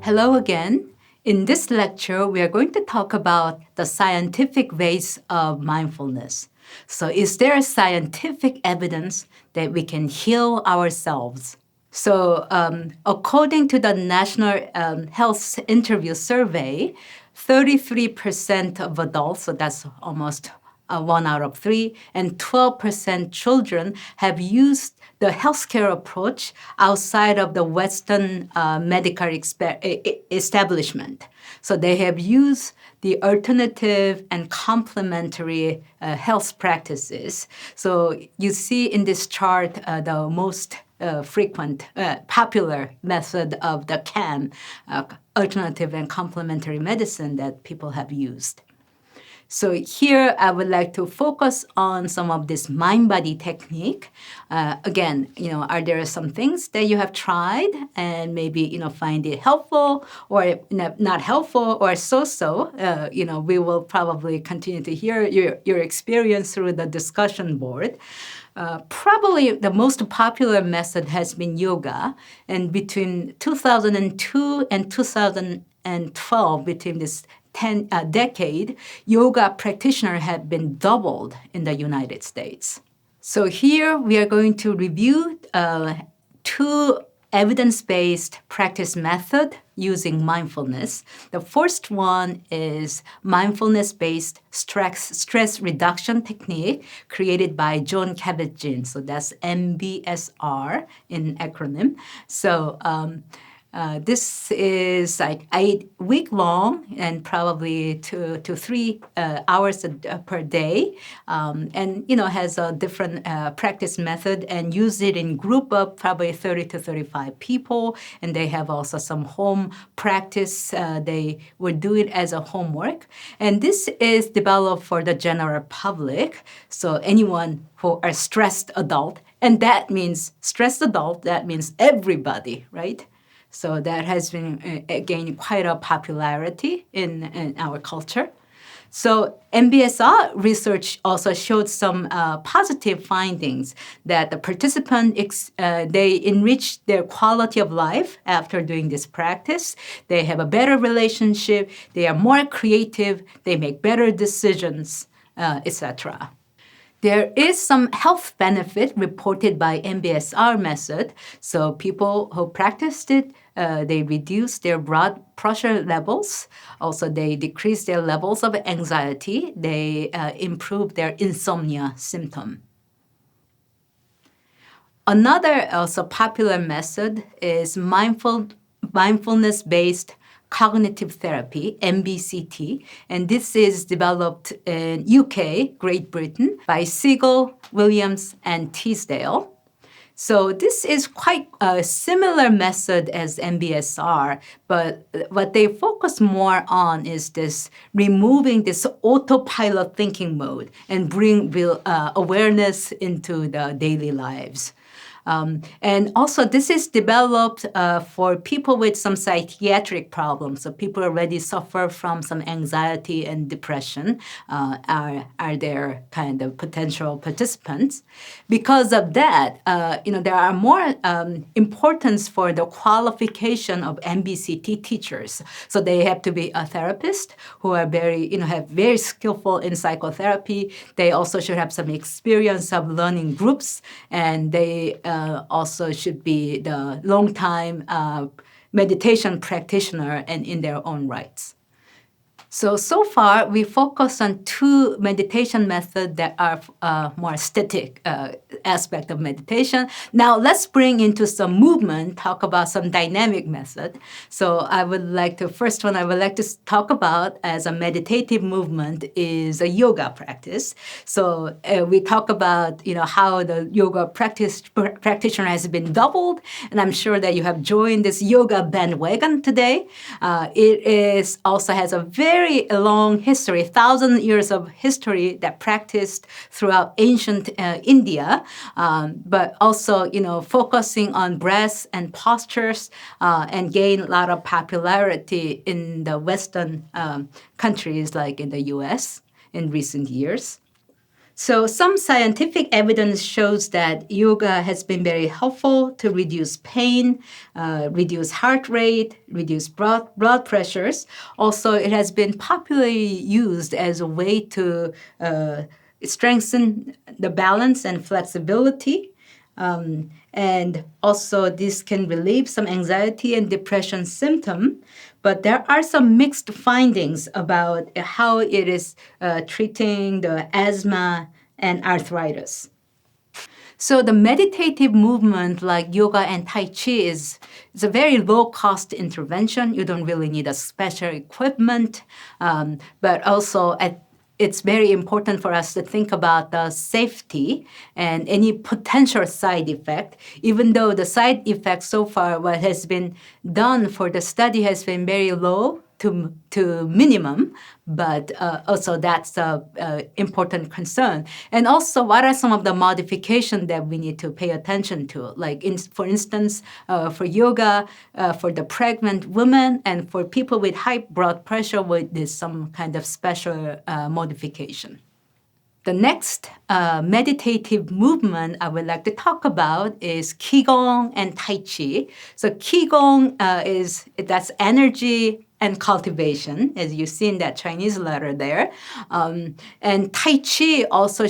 Hello again. In this lecture, we are going to talk about the scientific ways of mindfulness. So is there scientific evidence that we can heal ourselves? So according to the National Health Interview Survey, 33% of adults, so that's almost 1 out of 3, and 12% children have used the healthcare approach outside of the Western medical establishment. So they have used the alternative and complementary health practices. So you see in this chart the most frequent, popular method of the CAM, alternative and complementary medicine that people have used. So here I would like to focus on some of this mind-body technique. Again, are there some things that you have tried and maybe, find it helpful or not helpful or so-so? We will probably continue to hear your experience through the discussion board. Probably the most popular method has been yoga. And between 2002 and 2012, between this decade, yoga practitioners have been doubled in the United States. So here we are going to review two evidence-based practice methods using mindfulness. The first one is mindfulness-based stress reduction technique created by John Kabat-Zinn. So that's MBSR in acronym. So this is like 8 week long and probably 2 to 3 hours per day, and has a different practice method and use it in group of probably 30 to 35 people. And they have also some home practice. They would do it as a homework. And this is developed for the general public. So anyone who are stressed adult, and that means stressed adult, that means everybody, right? So that has been gaining quite a popularity in our culture. So MBSR research also showed some positive findings that the participants, they enrich their quality of life after doing this practice. They have a better relationship. They are more creative. They make better decisions, etc. There is some health benefit reported by MBSR method. So people who practiced it, they reduce their blood pressure levels. Also, they decrease their levels of anxiety. They improve their insomnia symptom. Another also popular method is mindfulness-based cognitive therapy, MBCT, and this is developed in UK, Great Britain, by Siegel, Williams, and Teasdale. So this is quite a similar method as MBSR, but what they focus more on is this removing this autopilot thinking mode and bring real awareness into the daily lives. And also, this is developed for people with some psychiatric problems. So people already suffer from some anxiety and depression are their kind of potential participants. Because of that, there are more importance for the qualification of MBCT teachers. So they have to be a therapist who are have very skillful in psychotherapy. They also should have some experience of learning groups, and they also should be the long-time meditation practitioner and in their own rights. So far, we focus on two meditation methods that are more static aspect of meditation. Now, let's bring into some movement, talk about some dynamic method. So first one I would like to talk about as a meditative movement is a yoga practice. So we talk about, how the yoga practitioner has been doubled, and I'm sure that you have joined this yoga bandwagon today. It also has a very long history, 1,000 years of history that practiced throughout ancient India, but also, focusing on breaths and postures and gain a lot of popularity in the Western countries like in the US in recent years. So some scientific evidence shows that yoga has been very helpful to reduce pain, reduce heart rate, reduce blood pressures. Also, it has been popularly used as a way to strengthen the balance and flexibility. And also, this can relieve some anxiety and depression symptom. But there are some mixed findings about how it is treating the asthma and arthritis. So the meditative movement like yoga and Tai Chi is a very low-cost intervention. You don't really need a special equipment, but also it's very important for us to think about the safety and any potential side effect, even though the side effect so far, what has been done for the study has been very low to minimum, but also that's an important concern. And also, what are some of the modifications that we need to pay attention to? Like, for instance, for yoga, for the pregnant women, and for people with high blood pressure, with some kind of special modification. The next meditative movement I would like to talk about is Qigong and Tai Chi. So Qigong that's energy and cultivation, as you see in that Chinese letter there. And Tai Chi also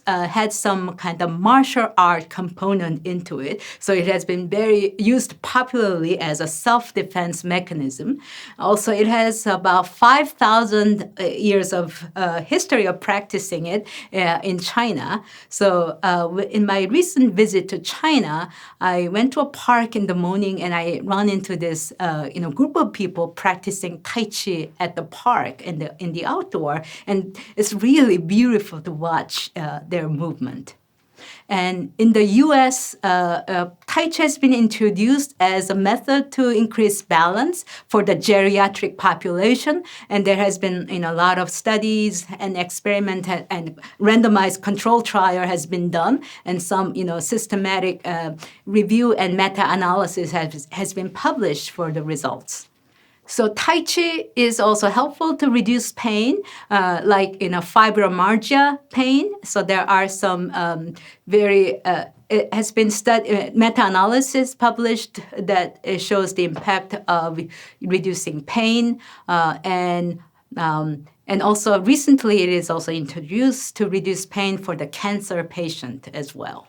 had some kind of martial art component into it. So it has been very used popularly as a self-defense mechanism. Also, it has about 5,000 years of history of practicing it in China. So in my recent visit to China, I went to a park in the morning and I ran into this group of people practicing Tai Chi at the park in the outdoor. And it's really beautiful to watch their movement. And in the U.S., Tai Chi has been introduced as a method to increase balance for the geriatric population. And there has been a lot of studies and experiment and randomized control trial has been done. And some systematic review and meta-analysis has been published for the results. So Tai Chi is also helpful to reduce pain, like fibromyalgia pain. So there are some it has been meta-analysis published that shows the impact of reducing pain, and also recently it is also introduced to reduce pain for the cancer patient as well.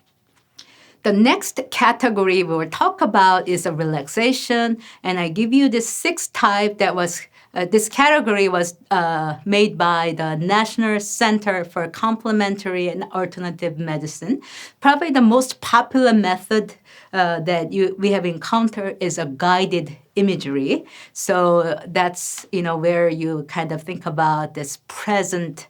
The next category we will talk about is a relaxation, and I give you this 6 type that was, this category was made by the National Center for Complementary and Alternative Medicine. Probably the most popular method that we have encountered is a guided imagery. So that's where you kind of think about this present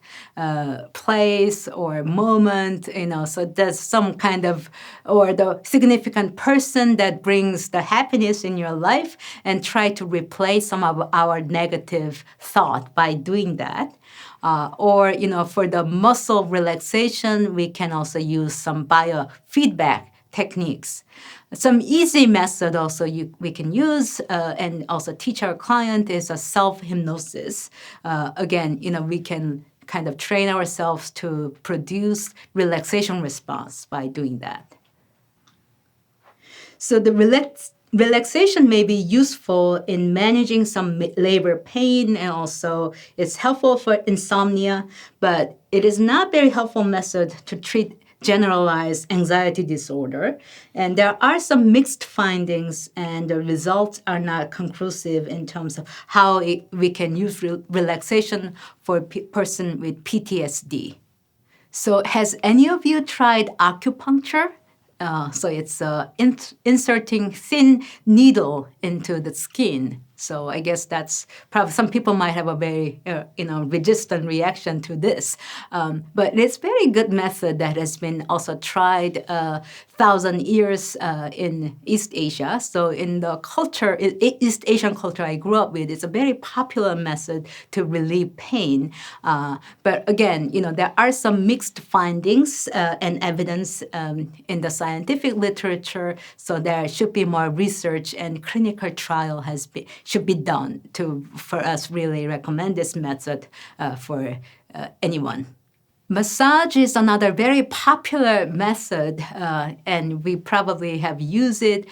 place or moment. So there's some kind of or the significant person that brings the happiness in your life, and try to replace some of our negative thought by doing that. Or for the muscle relaxation, we can also use some biofeedback techniques. Some easy method also we can use and also teach our client is a self-hypnosis. Again, we can kind of train ourselves to produce relaxation response by doing that. So the relaxation may be useful in managing some labor pain, and also it's helpful for insomnia, but it is not very helpful method to treat generalized anxiety disorder. And there are some mixed findings, and the results are not conclusive in terms of how we can use relaxation for a person with PTSD. So has any of you tried acupuncture? So it's inserting thin needle into the skin. So I guess that's probably some people might have a very resistant reaction to this, but it's a very good method that has been also tried 1,000 years in East Asia. So in the culture, East Asian culture I grew up with, it's a very popular method to relieve pain. But again, there are some mixed findings and evidence in the scientific literature. So there should be more research and clinical trial should be done for us really recommend this method for anyone. Massage is another very popular method, and we probably have used it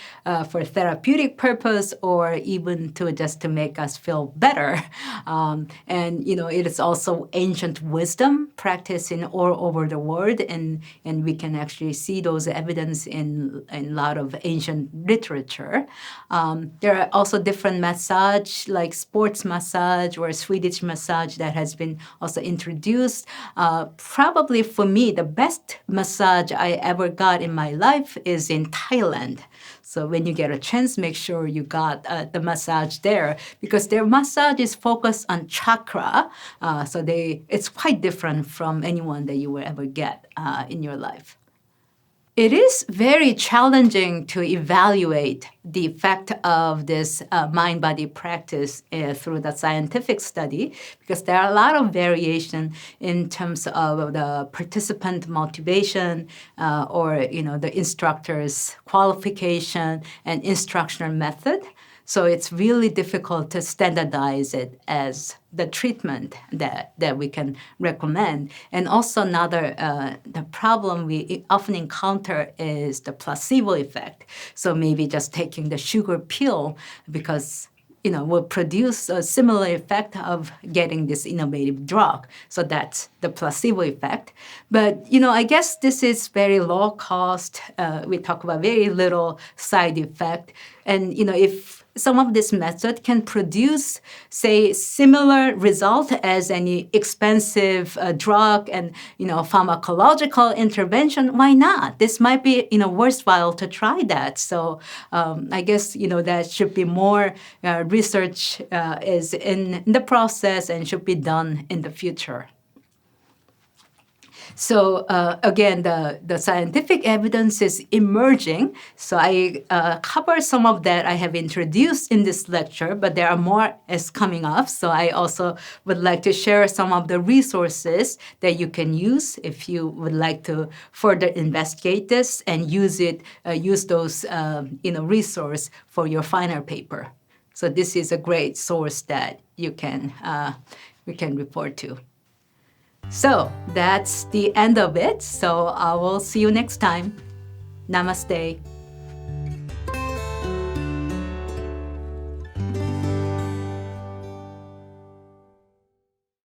for therapeutic purpose or even to just to make us feel better. And it is also ancient wisdom practiced in all over the world, and we can actually see those evidence in a lot of ancient literature. There are also different massage, like sports massage or Swedish massage, that has been also introduced. Probably for me, the best massage I ever got in my life is in Thailand. So when you get a chance, make sure you got the massage there, because their massage is focused on chakra. It's quite different from anyone that you will ever get in your life. It is very challenging to evaluate the effect of this mind-body practice through the scientific study, because there are a lot of variation in terms of the participant motivation or the instructor's qualification and instructional method. So it's really difficult to standardize it as the treatment that we can recommend. And also the problem we often encounter is the placebo effect. So maybe just taking the sugar pill, because will produce a similar effect of getting this innovative drug. So that's the placebo effect. But, I guess this is very low cost. We talk about very little side effect. And, if some of this method can produce, say, similar result as any expensive drug and, pharmacological intervention, why not? This might be, worthwhile to try that. So I guess, that should be more research is in the process and should be done in the future. So again, the scientific evidence is emerging. So I cover some of that I have introduced in this lecture, but there are more is coming up. So I also would like to share some of the resources that you can use if you would like to further investigate this and use those resource for your final paper. So this is a great source that we can report to. So that's the end of it. So I will see you next time. Namaste.